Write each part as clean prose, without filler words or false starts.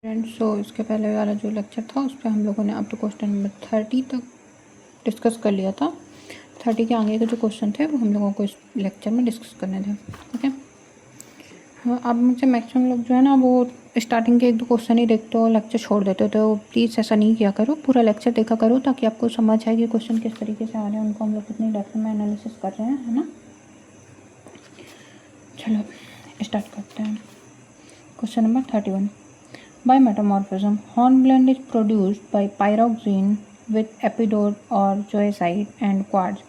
Friends, सो इसके पहले वाला जो लेक्चर था उस पर हम लोगों ने अप टू क्वेश्चन नंबर 30 तक डिस्कस कर लिया था। 30 के आगे के जो क्वेश्चन थे वो हम लोगों को इस लेक्चर में डिस्कस करने थे। ओके, हाँ, अब मुझे मैक्सिमम लोग जो है ना वो स्टार्टिंग के 1-2 क्वेश्चन ही देखते हो, लेक्चर छोड़ देते हो। तो प्लीज़ ऐसा नहीं किया करो, पूरा लेक्चर देखा करो ताकि आपको समझ आए कि क्वेश्चन किस तरीके से आ रहे हैं, उनको हम लोग कितनी डेप्थ में एनालिसिस कर रहे हैं, है ना। चलो स्टार्ट करते हैं। Question number 31। By metamorphism, hornblende is produced by pyroxene with epidote or zoisite and quartz.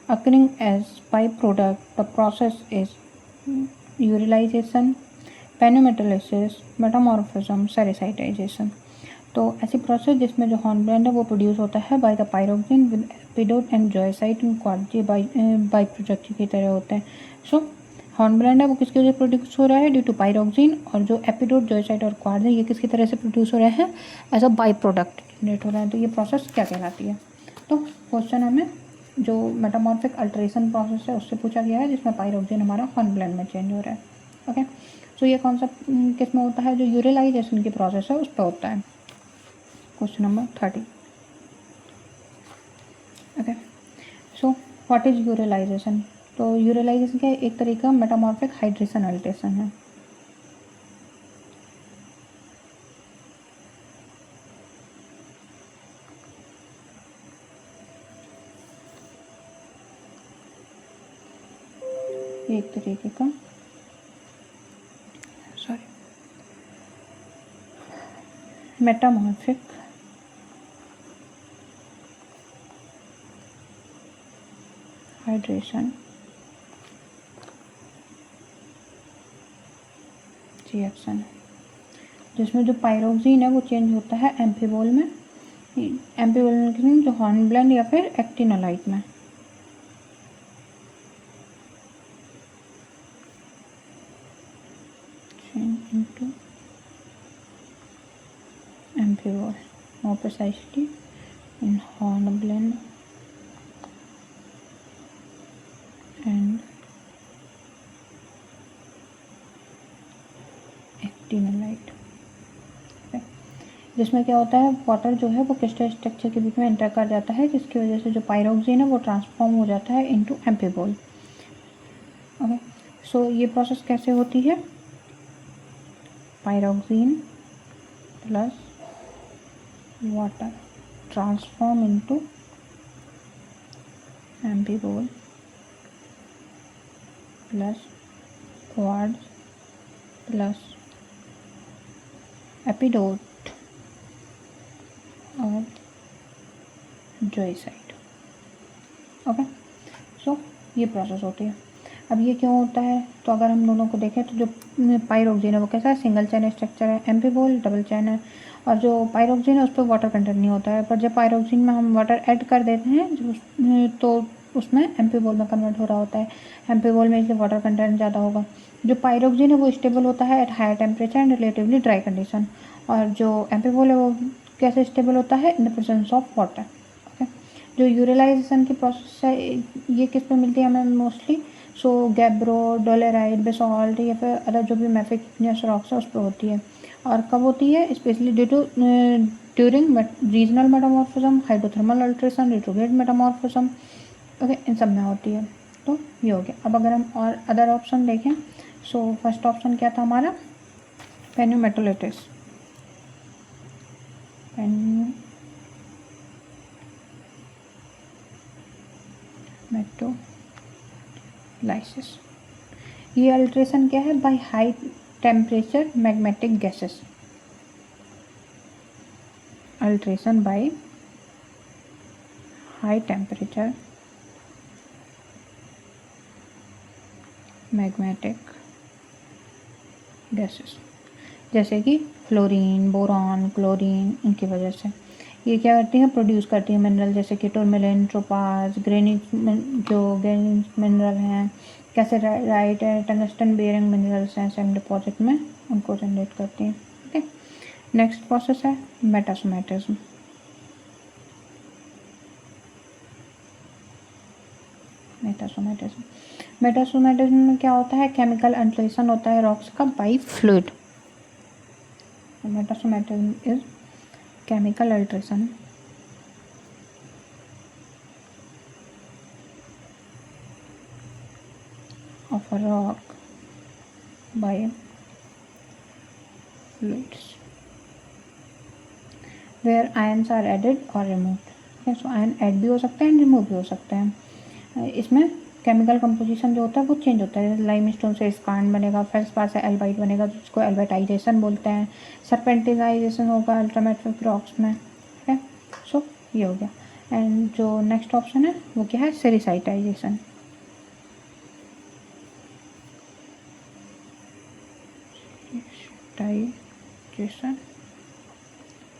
Occurring as byproduct, the process is urilization, pneumatolysis, metamorphism, sericitization. तो ऐसी प्रोसेस जिसमें जो हॉर्नब्लेंड है वो प्रोड्यूस होता है by the pyroxene with epidote and zoisite and quartz, ये by product की तरह होते हैं। सो हॉर्नब्लेंड है वो किसकी वजह से प्रोड्यूस हो रहा है, ड्यू टू पायरोक्सिन, और जो एपिडोट, जोइसाइट और क्वार्ट्ज है ये किसकी तरह से प्रोड्यूस हो रहे हैं, as a by product generate हो रहा है। तो ये प्रोसेस क्या कहलाती है? तो क्वेश्चन हमें जो मेटामॉर्फिक अल्ट्रेशन प्रोसेस है उससे पूछा गया है, जिसमें पायरोक्सिन हमारा हॉर्नब्लेंड में चेंज हो रहा है। ओके, सो ये कॉन्सेप्ट किस में होता है, जो यूरिलाइजेशन की प्रोसेस है उस पर होता है। Question number 30। Okay, so what is uralitization? तो यूरिलाइजेशन क्या है? एक तरीके का मेटामॉर्फिक हाइड्रेशन अल्ट्रेशन है। एक तरीके का मेटामॉर्फिक हाइड्रेशन रिएक्शन है, जिसमें जो पायरोक्सिन है वो चेंज होता है एम्फीबोल में, जो हॉर्नब्लेंड या फिर एक्टिनोलाइट में। into amphibool, more precisely in hornblende and actinolite. जिसमें क्या होता है, वाटर जो है वो क्रिस्टल स्ट्रक्चर के बीच में एंटर कर जाता है, जिसकी वजह से जो पायरोक्सिन है वो ट्रांसफॉर्म हो जाता है इनटू एम्फीबोल। ओके, सो ये प्रोसेस कैसे होती है? Pyroxene plus water transform into amphibole plus quartz plus epidote और जोइसाइट। ओके, सो ये प्रोसेस होती है। अब ये क्यों होता है? तो अगर हम दोनों को देखें तो जो पायरोक्सिन है वो कैसा है, सिंगल चैन स्ट्रक्चर है, एम्फीबोल डबल चैन है, और जो पायरोक्सिन है उस पर वाटर कंटेंट नहीं होता है। पर जब पायरोक्सिन में हम वाटर ऐड कर देते हैं जो तो उसमें एम्फीबोल में कन्वर्ट हो रहा होता है। एम्फीबोल में इसलिए वाटर कंटेंट ज़्यादा होगा। जो पायरोक्सिन है वो स्टेबल होता है at higher temperature and relatively dry condition, और जो एम्फीबोल है वो कैसे स्टेबल होता है, in the presence of water. Okay, जो यूरिलाइजेशन की प्रोसेस है ये किस पे मिलती है हमें मोस्टली? सो गैब्रो, डोलेराइट, बेसॉल्ट या फिर अदर जो भी मैफिकनियस रॉक्स है उस पर होती है। और कब होती है? Specially due to during regional metamorphism, hydrothermal alteration, retrograde metamorphism. Okay, इन सब में होती है। तो ये हो गया। अब अगर हम और अदर ऑप्शन देखें, सो फर्स्ट ऑप्शन क्या था हमारा? पेनोमेटोलिटिस, मेटोलाइसिस। ये अल्ट्रेशन क्या है? By high temperature magmatic gases. Alteration by high temperature magmatic gases, जैसे कि फ्लोरीन, बोरॉन, क्लोरीन, इनकी वजह से ये क्या करती हैं? प्रोड्यूस करती हैं मिनरल, जैसे कि टूरमेलिन, टोपाज, ग्रेनिट, जो ग्रेनिट मिनरल हैं, कैसेराइट है, टंगस्टन बेयरिंग मिनरल्स हैं सैंड डिपॉजिट में, उनको जनरेट करती हैं। ओके, नेक्स्ट प्रोसेस है मेटासोमेटिज्म। मेटासोमेटिज्म में क्या होता है? केमिकल अल्ट्रेशन होता है रॉक्स का by fluid. Metasomatism is chemical alteration of a rock by fluids where ions are added or removed. Okay, so ion add भी हो सकता है एंड रिमूव भी हो सकता है. इसमें केमिकल कंपोजिशन जो होता है वो चेंज होता है. लाइम स्टोन से स्कार्न बनेगा, फेल्सपार से एल्बाइट बनेगा जिसको एल्बाइटाइजेशन बोलते हैं. सरपेंटिनाइजेशन होगा अल्ट्रामेट्रिक रॉक्स में. ठीक है, सो ये हो गया. एंड जो नेक्स्ट ऑप्शन है वो क्या है, सेरिसाइटाइजेशन. सेरिसाइटाइजेशन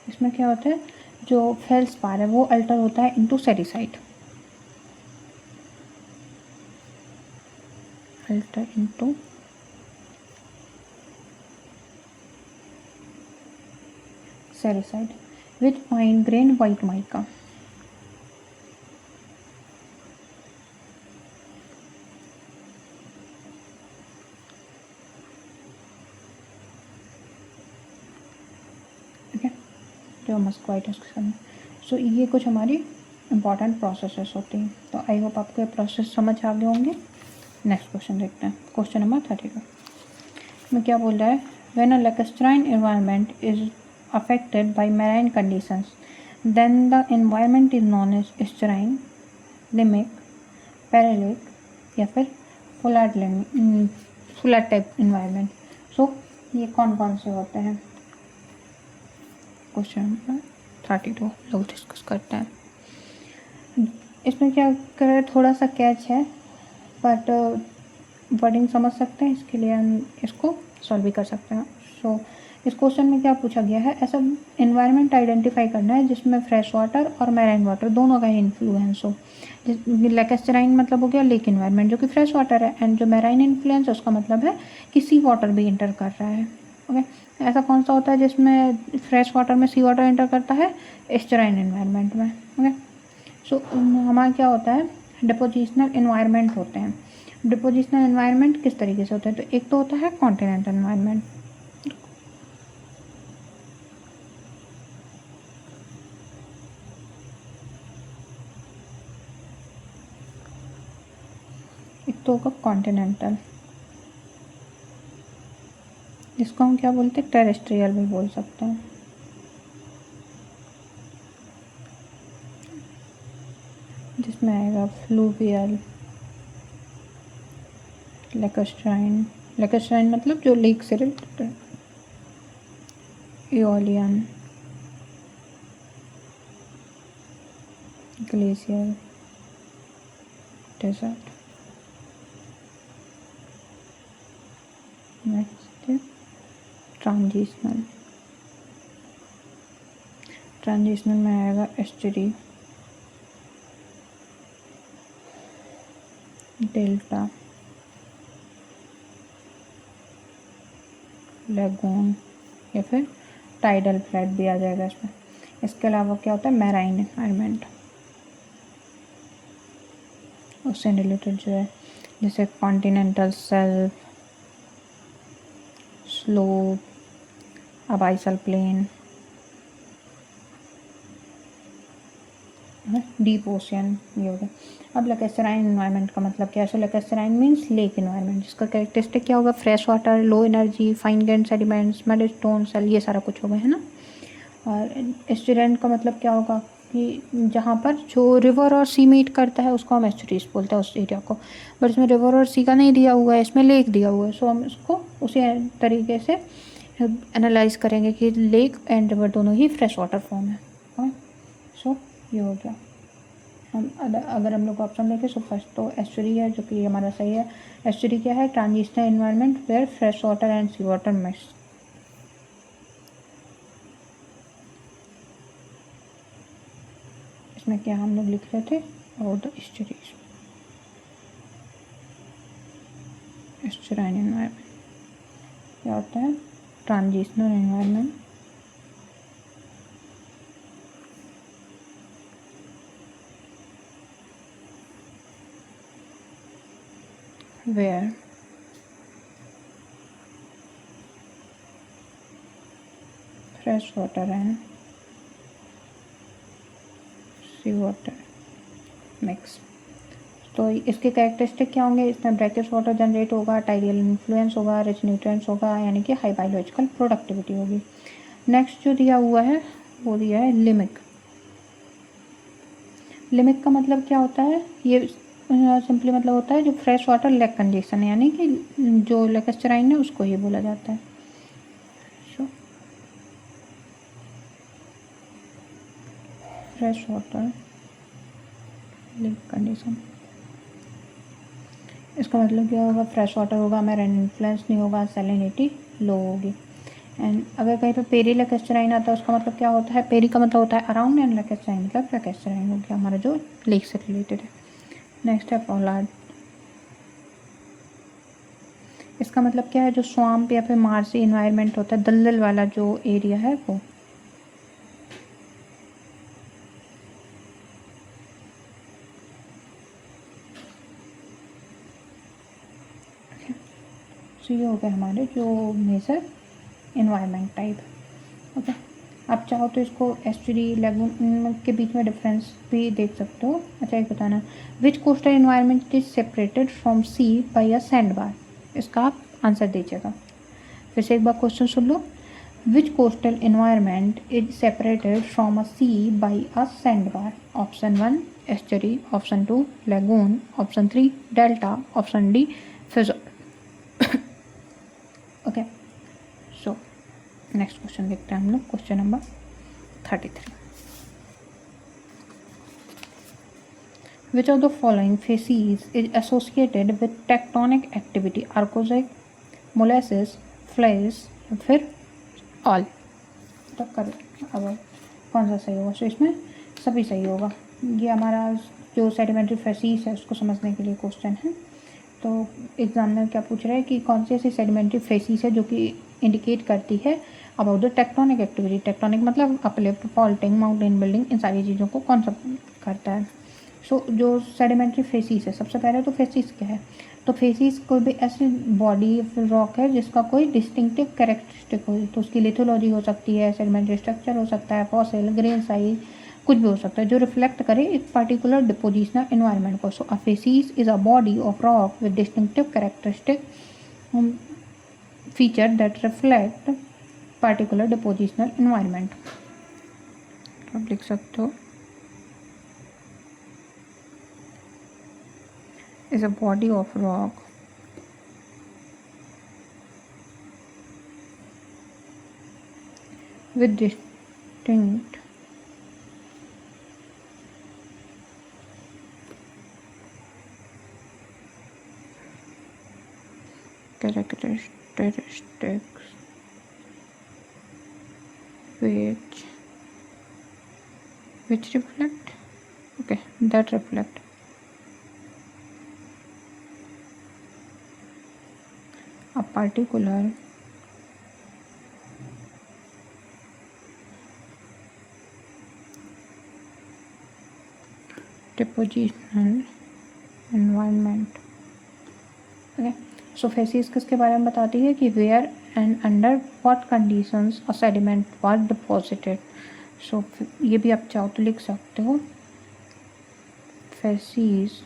इसमें क्या होता है, जो फेल्सपार है वो अल्टर होता है into sericite. Alter into sericite with fine grain white mica. ठीक है, जो मस्क्वाइटस के सामने. सो ये कुछ हमारी इंपॉर्टेंट प्रोसेसेस होती हैं. तो आई होप आपको ये प्रोसेस समझ आ गए होंगे. नेक्स्ट क्वेश्चन देखते हैं. क्वेश्चन नंबर 32 में क्या बोल रहा है, when a lacustrine environment is affected by marine conditions then the environment is known as estuarine, limnic, paralic या फिर फ्लैट टाइप एनवायरनमेंट. सो ये कौन कौन से होते हैं. क्वेश्चन नंबर 32 लोग डिस्कस करते हैं. इसमें क्या कर रहे हैं, थोड़ा सा कैच है बट वर्डिंग समझ सकते हैं, इसके लिए हम इसको सॉल्व भी कर सकते हैं. सो इस क्वेश्चन में क्या पूछा गया है, ऐसा एनवायरनमेंट आइडेंटिफाई करना है जिसमें फ्रेश वाटर और मैराइन वाटर दोनों का इन्फ्लुएंस हो. लैकेस्टराइन मतलब हो गया लेक इन्वायरमेंट जो कि फ्रेश वाटर है, एंड जो मैराइन इन्फ्लुएंस उसका मतलब है कि सी वाटर भी इंटर कर रहा है. ओके, ऐसा कौन सा होता है जिसमें फ्रेश वाटर में सी वाटर इंटर करता है, एस्चुराइन इन्वायरमेंट में. ओके, सो हमारा क्या होता है, डिपोजिशनल इन्वायरमेंट होते हैं. डिपोजिशनल इन्वायरमेंट किस तरीके से होते हैं, तो एक तो होता है कॉन्टिनेंटल इन्वायरमेंट. एक तो होगा कॉन्टिनेंटल, जिसको हम क्या बोलते हैं, टेरेस्ट्रियल भी बोल सकते हैं. जिसमें आएगा फ्लूवियल, लैकेस्ट्राइन. लैकेस्ट्राइन मतलब जो लेक से रिलेटेड है. Aeolian, glacier, desert. Next transitional. Transitional में आएगा एस्चुरी, डेल्टा, लगून या फिर टाइडल फ्लैट भी आ जाएगा इसमें. इसके अलावा क्या होता है, मैराइन एनवायरनमेंट, उससे रिलेटेड जो है जैसे continental shelf, slope, abyssal plain, deep ocean, ये हो गया. अब लैकेस्टराइन इन्वायरमेंट का मतलब क्या है, so lacustrine means lake environment जिसका कैरेक्टरिस्टिक क्या होगा, fresh water, low energy, fine grain sediments, mudstone shale, ये सारा कुछ होगा, है ना. और एस्चुरेंट का मतलब क्या होगा कि जहाँ पर जो रिवर और सी मीट करता है उसको हम एस्चुरीज बोलते हैं उस एरिया को. बट इसमें रिवर और सी का नहीं दिया हुआ है, इसमें लेक दिया हुआ है. सो हम इसको उसी तरीके से एनालाइज करेंगे कि लेक एंड रिवर दोनों ही फ्रेश वाटर फॉर्म है. सो ये हो गया. हम अगर हम लोग ऑप्शन देखें, सो फर्स्ट तो एस्चुरी है जो कि हमारा सही है. एस्चुरी क्या है, transitional environment where fresh water and sea water mix. इसमें क्या हम लोग लिख रहे थे, और द एस्चुरीज, एस्चुराइन एनवायरनमेंट क्या होता है, transitional environment where fresh water and sea water mix. तो इसके कैरेक्टरिस्टिक क्या होंगे, इसमें ब्रैकिश वाटर जनरेट होगा, टाइडियल इन्फ्लुएंस होगा, रिच न्यूट्रिएंट्स होगा, यानी कि हाई बायोलॉजिकल प्रोडक्टिविटी होगी। नेक्स्ट जो दिया हुआ है वो दिया है लिमिक। लिमिक का मतलब क्या होता है, ये सिंपली मतलब होता है जो फ्रेश वाटर लेक कंडीशन है, यानी कि जो लेकेस्टराइन है उसको ही बोला जाता है। फ्रेश वाटर लेक कंडीशन, इसका मतलब क्या होगा, फ्रेश वाटर होगा, मेरिन इन्फ्लुएंस नहीं होगा, सैलिनिटी लो होगी। एंड अगर कहीं पे पेरी लेकेस्टराइन आता है उसका मतलब क्या होता है, पेरी का मतलब होता है अराउंड, एंड लेकेस्टराइन मतलब लेकेस्टराइन हो गया हमारा जो लेक से रिलेटेड है। नेक्स्ट है पॉलार्ड। इसका मतलब क्या है, जो स्वाम्प या फिर मार्सी इन्वायरमेंट होता है, दलदल वाला जो एरिया है वो। तो ये हो गया हमारे जो मेजर इन्वायरमेंट टाइप। ओके, आप चाहो तो इसको एस्चुरी लैगून के बीच में डिफरेंस भी देख सकते हो। अच्छा एक बताना, which coastal environment is separated from sea by a sand bar, इसका आप आंसर दीजिएगा। फिर से एक बार क्वेश्चन सुन लो, which coastal environment is separated from a sea by a sand bar. Option 1 estuary, option 2 lagoon, option 3 delta, option D fjord. Okay, so next question देखते हैं हम लोग, question number 33। Which of the following facies is associated with tectonic activity? Arcosic, molasses, flies, या फिर all? तो करें अब कौन सा सही होगा, सो इसमें सभी सही होगा। ये हमारा जो सेडिमेंट्री फेसीज है उसको समझने के लिए क्वेश्चन है। तो एग्जाम में क्या पूछ रहा है कि कौन सी ऐसी सेडिमेंट्री फेसीज है जो कि इंडिकेट करती है about the tectonic activity. Tectonic मतलब अपलिफ्ट, फॉल्टिंग, माउंटेन बिल्डिंग, इन सारी चीज़ों को कौन सा करता है। सो जो सेडिमेंट्री फेसीज है, सबसे पहले तो फेसीज क्या है, तो फेसीज कोई भी ऐसी बॉडी रॉक है जिसका कोई डिस्टिंक्टिव कैरेक्टरिस्टिक हो, तो उसकी लिथोलॉजी हो सकती है, सेडिमेंट्री स्ट्रक्चर हो सकता है, फॉसिल, ग्रेन साइज, कुछ भी हो सकता है जो रिफ्लेक्ट करे एक पर्टिकुलर डिपोजिशनल एनवायरनमेंट को। So a facies is a body of rock with distinctive characteristic feature that reflect particular depositional environment. आप लिख सकते हो, is a body of rock with distinct characteristics which reflect, okay, that reflect a particular depositional environment। Okay, so facies किसके बारे में बताती है कि where and under what conditions a sediment was deposited. So ये भी आप चाहो तो लिख सकते हो, facies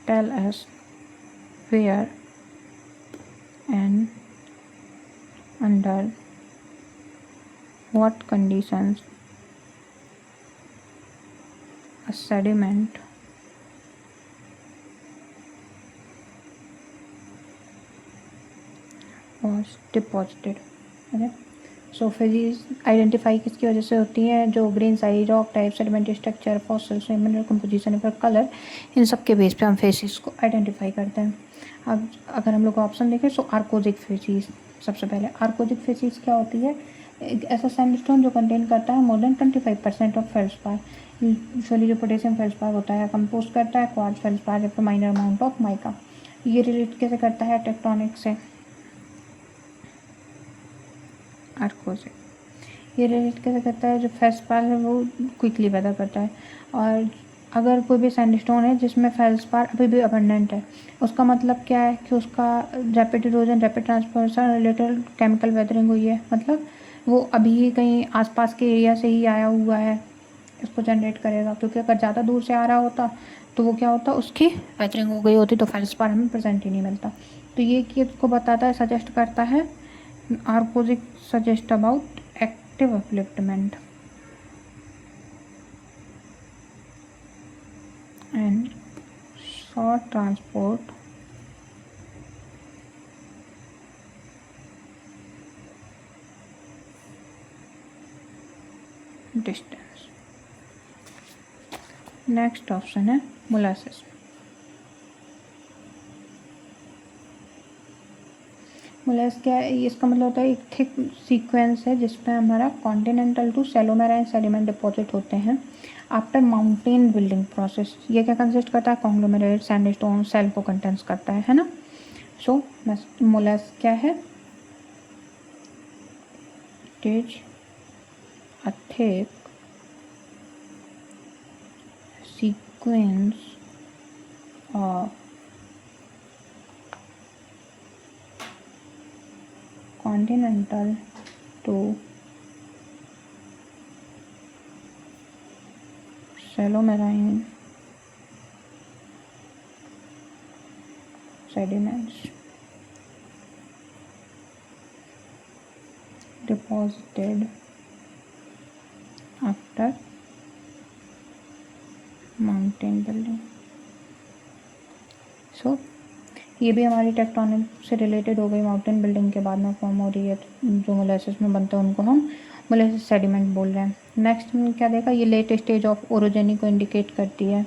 tell us where and under what conditions a sediment was deposited। Okay, so facies identify किसकी वजह से होती है, जो grain size, rock type, sedimentary structure, fossils, mineral composition, फिर कलर, इन सब के बेस पे हम फेसिस को आइडेंटिफाई करते हैं। अब अगर हम लोग ऑप्शन देखें, सो आर्कोजिक फेसिस। सबसे पहले आर्कोजिक फेसिस क्या होती है, एक ऐसा सैंडस्टोन जो कंटेन करता है more than 25% of feldspar. Usually जो पोटेशियम फेल्सपार होता है कंपोज करता है क्वार्ट्ज फेल्सपार या फिर माइनर अमाउंट ऑफ माइका। ये रिलेट कैसे करता है टेक्टोनिक से, आर्कोजिक ये रिलेट कैसे करता है, जो फेल्सपार है वो क्विकली पैदा करता है। और अगर कोई भी सैंडस्टोन है जिसमें फेल्सपार अभी भी अबंडेंट है, उसका मतलब क्या है कि उसका rapid erosion, rapid transformation related chemical weathering हुई है, मतलब वो अभी कहीं आसपास के एरिया से ही आया हुआ है, इसको जनरेट करेगा, क्योंकि अगर ज़्यादा दूर से आ रहा होता तो वो क्या होता, उसकी वेदरिंग हो गई होती तो फेल्सपार हमें प्रेजेंट ही नहीं मिलता। तो ये कि इसको बताता है, सजेस्ट करता है, arkosic suggest about active upliftment and short transport distance. Next option है मोलासिस। मोलास क्या है, इसका मतलब होता है एक थिक सीक्वेंस है जिसमें हमारा continental to shallow marine sediment deposit होते हैं आफ्टर माउंटेन बिल्डिंग प्रोसेस। ये क्या कंसिस्ट करता है, कॉन्ग्लोमेरेट, सैंडस्टोन, सेल को कंटेंस करता है ना। सो मोलास क्या है, it is a thick sequence of continental to shallow marine sediments deposited after mountain building. So ये भी हमारी टेक्टोनिक से रिलेटेड हो गई, माउंटेन बिल्डिंग के बाद में फॉर्म हो रही है, जो मोलासिस में बनते हैं उनको हम मोलासिस सेडिमेंट बोल रहे हैं। नेक्स्ट में क्या देखा, ये लेट स्टेज ऑफ ओरोजेनी को इंडिकेट करती है।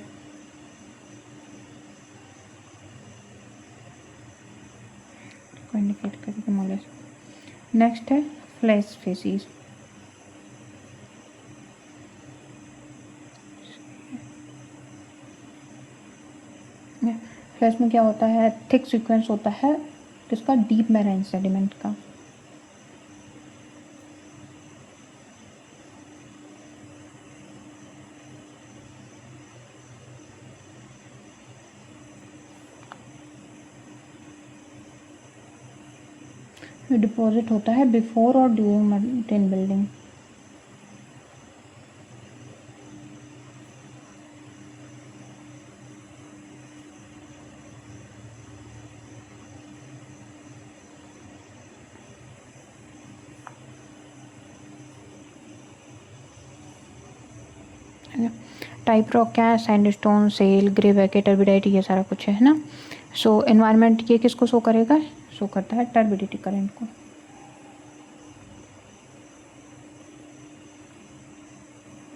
को इंडिकेट करेगी मोलासिस। नेक्स्ट है फ्लैश फेसिस। फ्लैश में क्या होता है, थिक सीक्वेंस होता है किसका, डीप मैराइन सेडिमेंट का। डिपॉजिट होता है बिफोर और during mountain building. Type rock क्या है, सैंडस्टोन, सेल, ग्रे वैके, टर्बिडिटी, ये सारा कुछ है ना। सो एनवायरनमेंट ये किसको शो करेगा, शो करता है टर्बिडिटी करंट को।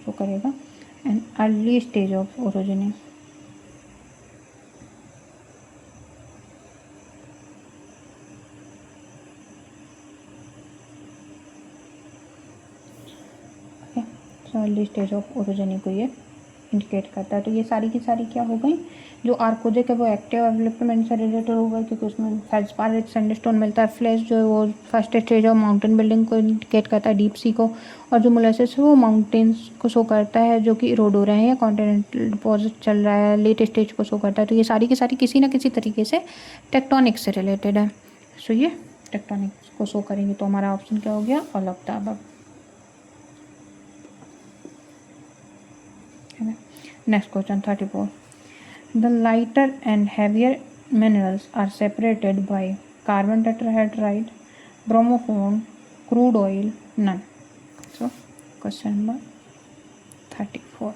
शो करेगा and early stage of orogeny. Early stage of orogeny को ये इंडिकेट करता है। तो ये सारी की सारी क्या हो गई, जो आर्कोजिक है वो एक्टिव अपलिफ्टमेंट से रिलेटेड होगा क्योंकि उसमें फेल्सपार रिच सैंडस्टोन मिलता है। फ्लैश जो है वो first stage of mountain building को इंडिकेट करता है, डीप सी को। और जो मोलासिस है वो माउंटेन्स को शो करता है जो कि इरोड हो रहे हैं या कॉन्टिनेंटल डिपॉजिट चल रहा है, लेट स्टेज को शो करता है। तो ये सारी की सारी किसी ना किसी तरीके से टेक्टोनिक से रिलेटेड है। सो ये टेक्टोनिक को शो करेंगे। तो हमारा ऑप्शन क्या हो गया, all of the above. Next question 34. The lighter and heavier minerals are separated by carbon tetrahydride, bromophone, crude oil, none. So question number 34.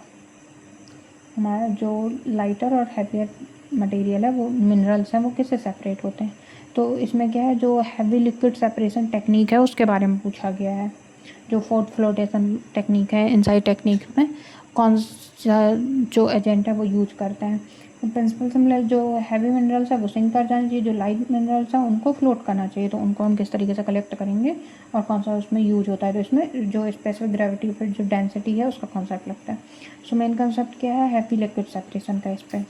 हमारा जो लाइटर और हैवियर मटेरियल है वो मिनरल्स हैं, वो किससे सेपरेट होते हैं। तो इसमें क्या है, जो हैवी लिक्विड सेपरेशन टेक्निक है उसके बारे में पूछा गया है। जो फोर्थ फ्लोटेशन टेक्निक है, इनसाइड टेक्निक में कौन सा जो एजेंट है वो यूज करते हैं। तो प्रिंसिपल सिमिलर, जो हैवी मिनरल्स है वो सिंक कर जाना चाहिए, जो लाइट मिनरल्स हैं उनको फ्लोट करना चाहिए। तो उनको हम किस तरीके से कलेक्ट करेंगे और कौन सा उसमें यूज होता है। तो इसमें जो स्पेसिफिक ग्रेविटी पर जो डेंसिटी है उसका कॉन्सेप्ट लगता है। सो मेन कॉन्सेप्ट क्या है, हैवी लिक्विड सेपरेशन का। इस पर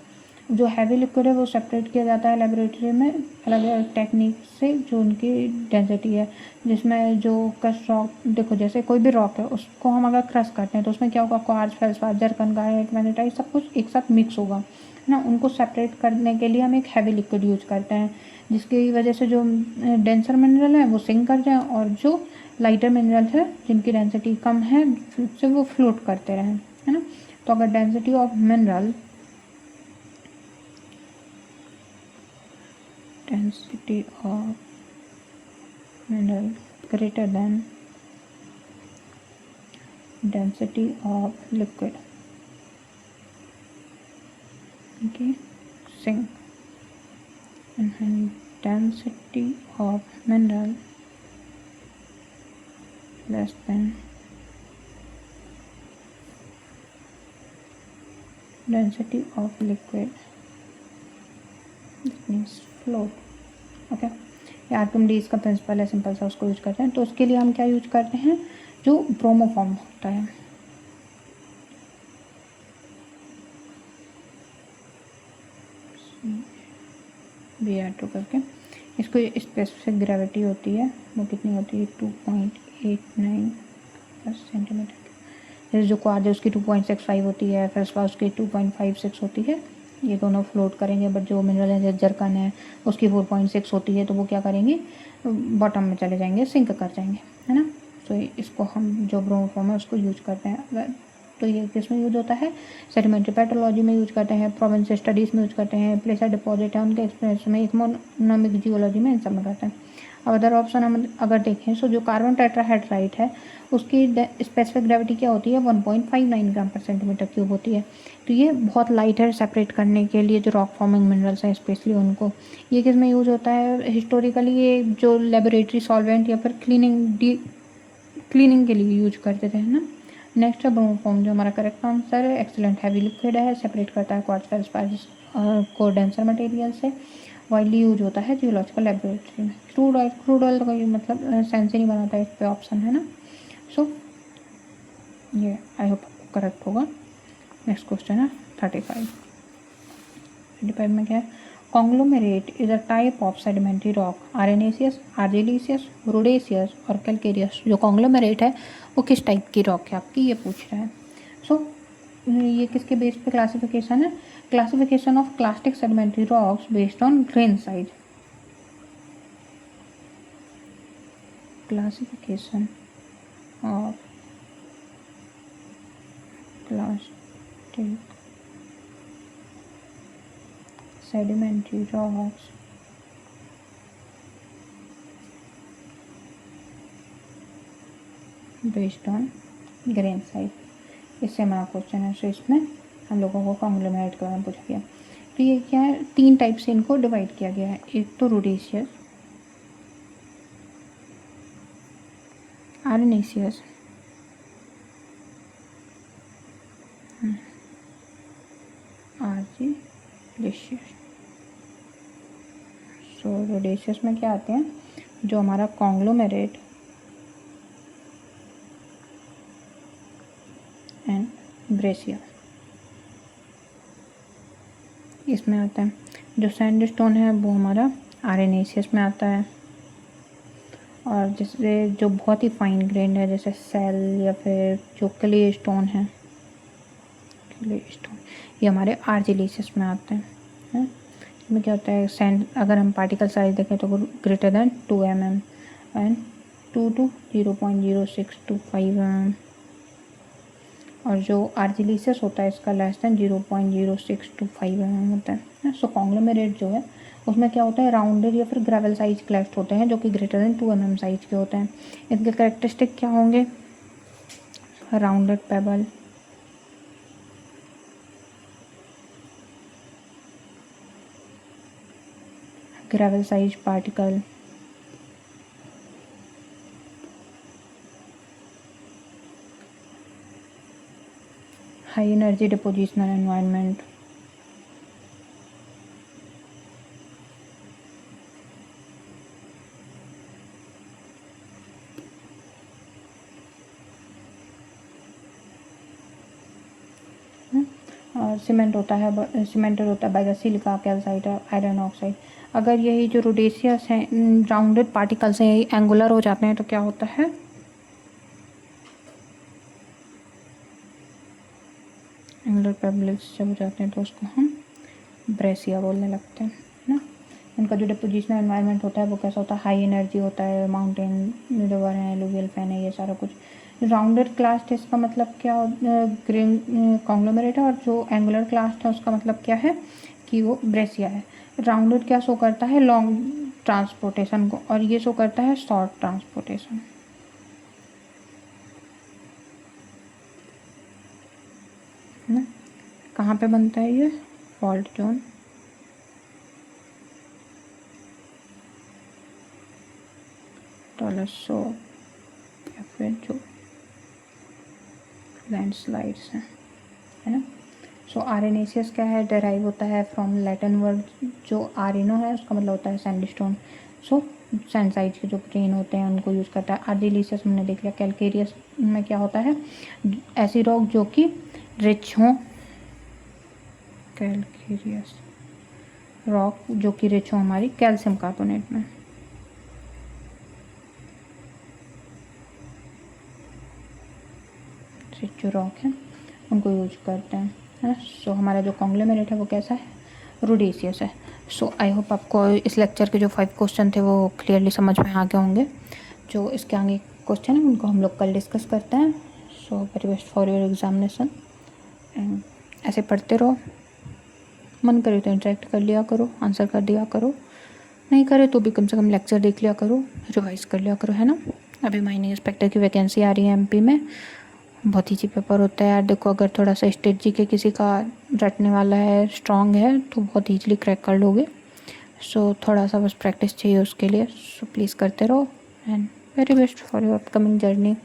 जो हैवी लिक्विड है वो सेपरेट किया जाता है लेबोरेटरी में अलग अलग टेक्निक से, जो उनकी डेंसिटी है। जिसमें जो क्रश रॉक, देखो जैसे कोई भी रॉक है उसको हम अगर क्रश करते हैं तो उसमें क्या होगा, क्वार्ट्ज, फेल्सपार, जर्कन, गायनेट, मैग्नेटाइट सब कुछ एक साथ मिक्स होगा, है ना। उनको सेपरेट करने के लिए हम एक हैवी लिक्विड यूज करते हैं, जिसकी वजह से जो डेंसर मिनरल है वो सिंक कर जाए और जो लाइटर मिनरल्स है जिनकी डेंसिटी कम है, से वो फ्लोट करते रहें, है ना। तो अगर density of mineral greater than density of liquid, okay, sink, and density of mineral less than density of liquid, this means float, okay. Archimedes का प्रिंसिपल है, सिंपल सा, उसको यूज करते हैं। तो उसके लिए हम क्या यूज करते हैं, जो ब्रोमोफॉर्म होता है, Br2 करके, इसको स्पेसिफिक ग्रेविटी होती है, वो कितनी होती है 2.89 सेंटीमीटर। जैसे जो क्वाड है उसकी 2.65 होती है, फेल्सपार उसकी 2.56 होती है, ये दोनों फ्लोट करेंगे। बट जो मिनरल है जैसे जर्कन है उसकी 4.6 होती है, तो वो क्या करेंगे, बॉटम में चले जाएंगे, सिंक कर जाएंगे, है ना। तो इसको हम जो ब्रोमोफॉर्म है उसको यूज करते हैं। अगर तो ये किस में यूज होता है, सेडिमेंट्री पेट्रोलॉजी में यूज करते हैं, प्रोविंस स्टडीज़ में यूज करते हैं, प्लेसर डिपॉजिट है उनके एक्सपीरियंस में, इकोनॉमिक जियोलॉजी में, इन सब में करते हैं। अब अदर ऑप्शन हम अगर देखें तो जो कार्बन टेट्राहेड्राइट है उसकी स्पेसिफिक ग्रेविटी क्या होती है 1.59 ग्राम पर सेंटीमीटर क्यूब होती है। तो ये बहुत लाइट है, सेपरेट करने के लिए जो रॉक फॉर्मिंग मिनरल्स हैं स्पेशली उनको। ये किस में यूज होता है, हिस्टोरिकली ये जो लेबोरेटरी सॉल्वेंट या फिर क्लीनिंग के लिए यूज करते थे, है ना। नेक्स्ट है ब्रोमोफॉर्म, जो हमारा करेक्ट आंसर है। एक्सीलेंट हैवी लिक्विड है, सेपरेट करता है क्वार्ट्ज फेल्सपार को डेंसर मटेरियल से, वाइडली यूज होता है जियोलॉजिकल लेबोरेटरी में। क्रूड ऑयल तो कोई मतलब सेंस ही नहीं बनाता है, इस पे ऑप्शन है ना। सो ये आई होप करेक्ट होगा। नेक्स्ट क्वेश्चन है 35 में क्या है, conglomerate is a type of sedimentary rock, arenaceous, argillaceous, rudaceous और कैलकेरियस। जो कॉन्ग्लोमेरेट है वो किस टाइप की रॉक है आपकी, ये पूछ रहा है। सो ये किसके बेस पे क्लासिफिकेशन है, classification of clastic sedimentary rocks based on grain size, classification of clastic sedimentary rocks based on grain size। इससे हमारा क्वेश्चन है। सो इसमें हम लोगों को कॉन्ग्लोमेरेट के बारे में पूछा गया। तो ये क्या है, 3 टाइप से इनको डिवाइड किया गया है। एक तो रोडेशियस, आर्नेसियस, आर्जिलेशियस। सो रोडेशियस में क्या आते हैं, जो हमारा कॉन्ग्लोमेरेट एंड ब्रेसिया, इसमें आता है। जो सैंडस्टोन है वो हमारा आरेनेसियस में आता है। और जैसे जो बहुत ही फाइन ग्रेन है जैसे सेल या फिर जो क्ले स्टोन है, क्ले स्टोन, ये हमारे आर्जिलेशियस में आते हैं। इसमें क्या होता है, सैंड अगर हम पार्टिकल साइज देखें तो greater than 2 mm and 2 to 0.0625 mm। और जो आर्जिलेशियस होता है इसका लेस देन 0.0625 mm होता है। सो कॉन्ग्लोमेरेट जो है उसमें क्या होता है, राउंडेड या फिर ग्रेवल साइज क्लेफ्ट होते हैं जो कि ग्रेटर देन 2 mm साइज के होते हैं। इनके कैरेक्टरिस्टिक क्या होंगे, rounded payable, gravel size particle, high energy depositional environment, और सीमेंटेड होता है बाय द सिलिका, कैल्साइट और आयरन ऑक्साइड। अगर यही जो रोडेशियस हैं राउंडेड पार्टिकल्स हैं यही एंगुलर हो जाते हैं तो क्या होता है, एंगुलर पेबल्स जब हो जाते हैं तो उसको हम ब्रेसिया बोलने लगते हैं ना। उनका जो डिपोजिशनल एनवायरनमेंट होता है वो कैसा होता है, हाई एनर्जी होता है, माउंटेन रिवर है, एलुवियल फैन है, ये सारा कुछ। राउंडेड क्लास्ट है, इसका मतलब क्या, ग्रेन कॉन्ग्लोमेरेट है, और जो एंगुलर क्लास्ट है उसका मतलब क्या है कि वो ब्रेसिया है। राउंडेड क्या शो करता है, लॉन्ग ट्रांसपोर्टेशन को, और ये शो करता है शॉर्ट ट्रांसपोर्टेशन। है ना। कहाँ पे बनता है ये, फॉल्ट जोन, टॉलसो, या फिर जो लैंडस्लाइड्स हैं, है ना। सो आरेनेसियस क्या है, डेराइव होता है फ्रॉम लैटिन वर्ड, जो आरेनो है उसका मतलब होता है सैंडस्टोन। सो सैंडसाइड्स के जो ग्रेन होते हैं उनको यूज़ करता है। आर्जिलिशियस हमने देख लिया। कैलकेरियस में क्या होता है, ऐसी रॉक जो कि रिच हों, कैलकेरियस रॉक जो कि रिच हो हमारी कैल्शियम कार्बोनेट में। रिच जो रॉक है उनको यूज करते हैं, है ना। सो हमारा जो कॉन्ग्लोमेरेट है वो कैसा है, रोडेसियस है। सो आई होप आपको इस लेक्चर के जो 5 क्वेश्चन थे वो क्लियरली समझ में आ गए होंगे। जो इसके आगे क्वेश्चन है उनको हम लोग कल डिस्कस करते हैं। So very best for your examination, and ऐसे पढ़ते रहो, मन करे तो इंटरेक्ट कर लिया करो, आंसर कर दिया करो, नहीं करे तो भी कम से कम लेक्चर देख लिया करो, रिवाइज कर लिया करो, है ना। अभी माइनिंग इंस्पेक्टर की वैकेंसी आ रही है एमपी में, बहुत ईजी पेपर होता है यार। देखो अगर थोड़ा सा स्टेट जी के किसी का रटने वाला है, स्ट्रांग है, तो बहुत ईजिली क्रैक कर लोगे। सो थोड़ा सा बस प्रैक्टिस चाहिए उसके लिए। सो प्लीज़ करते रहो, and very best for your upcoming journey.